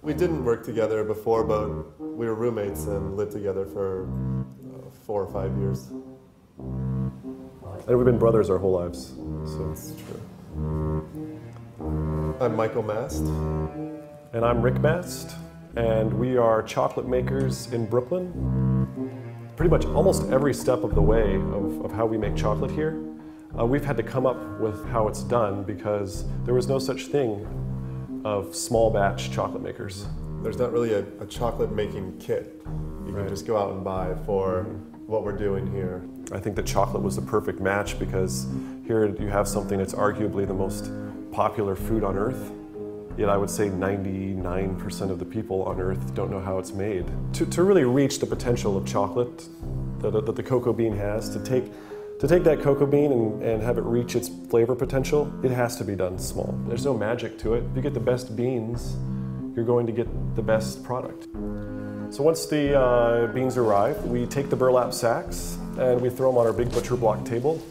We didn't work together before, but we were roommates and lived together for 4 or 5 years. And we've been brothers our whole lives, so it's true. I'm Michael Mast. And I'm Rick Mast, and we are chocolate makers in Brooklyn. Pretty much almost every step of the way of how we make chocolate here, we've had to come up with how it's done because there was no such thing of small batch chocolate makers. There's not really a chocolate making kit you can just go out and buy for what we're doing here. I think that chocolate was the perfect match because here you have something that's arguably the most popular food on earth. Yet I would say 99% of the people on earth don't know how it's made. To really reach the potential of chocolate that the cocoa bean has, to take that cocoa bean and have it reach its flavor potential, it has to be done small. There's no magic to it. If you get the best beans, you're going to get the best product. So once the beans arrive, we take the burlap sacks and we throw them on our big butcher block table,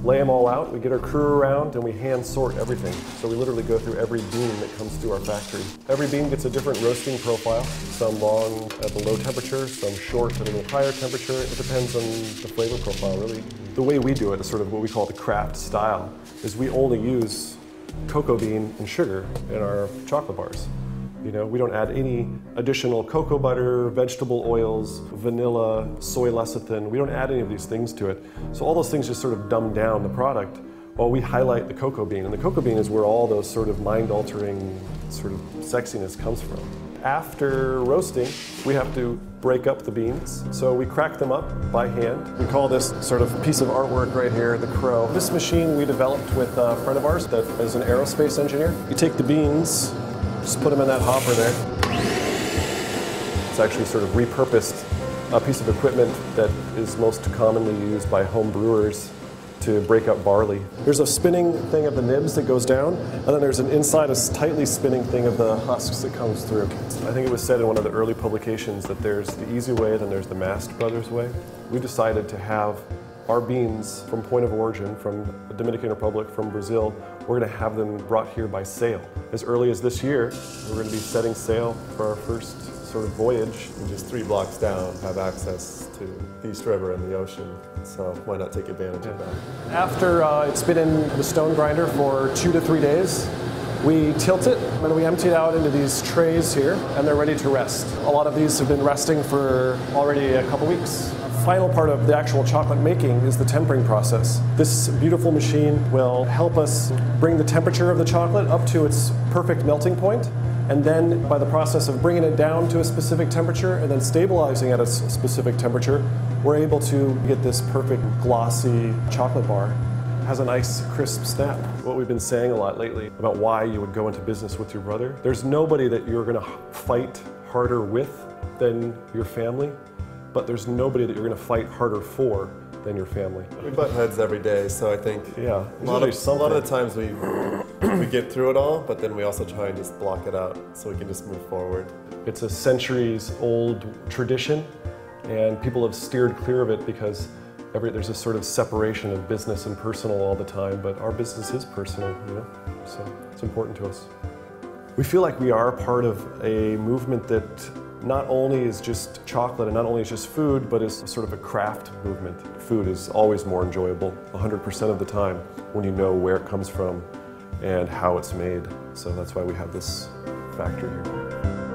lay them all out, we get our crew around and we hand sort everything. So we literally go through every bean that comes through our factory. Every bean gets a different roasting profile, some long at the low temperature, some short at a little higher temperature. It depends on the flavor profile, really. The way we do it is sort of what we call the craft style, is we only use cocoa bean and sugar in our chocolate bars. You know, we don't add any additional cocoa butter, vegetable oils, vanilla, soy lecithin. We don't add any of these things to it. So all those things just sort of dumb down the product while we highlight the cocoa bean. And the cocoa bean is where all those sort of mind-altering sort of sexiness comes from. After roasting, we have to break up the beans. So we crack them up by hand. We call this sort of piece of artwork right here, the crow. This machine we developed with a friend of ours that is an aerospace engineer. You take the beans, just put them in that hopper there. It's actually sort of repurposed a piece of equipment that is most commonly used by home brewers to break up barley. There's a spinning thing of the nibs that goes down, and then there's an inside a tightly spinning thing of the husks that comes through. I think it was said in one of the early publications that there's the easy way, then there's the Mast brothers way. We decided to have our beans from point of origin, from the Dominican Republic, from Brazil, we're going to have them brought here by sail. As early as this year, we're going to be setting sail for our first sort of voyage. And just 3 blocks down, have access to the East River and the ocean, so why not take advantage of that? After it's been in the stone grinder for 2 to 3 days, we tilt it and we empty it out into these trays here, and they're ready to rest. A lot of these have been resting for already a couple weeks. Final part of the actual chocolate making is the tempering process. This beautiful machine will help us bring the temperature of the chocolate up to its perfect melting point, and then by the process of bringing it down to a specific temperature and then stabilizing at a specific temperature, we're able to get this perfect glossy chocolate bar. It has a nice crisp snap. What we've been saying a lot lately about why you would go into business with your brother, there's nobody that you're going to fight harder with than your family. But there's nobody that you're going to fight harder for than your family. We butt heads every day, so I think a lot of the times we get through it all, but then we also try and just block it out so we can just move forward. It's a centuries-old tradition, and people have steered clear of it because there's a sort of separation of business and personal all the time, but our business is personal, you know? So it's important to us. We feel like we are part of a movement that not only is just chocolate and not only is just food, but is sort of a craft movement. Food is always more enjoyable 100% of the time when you know where it comes from and how it's made. So that's why we have this factory here.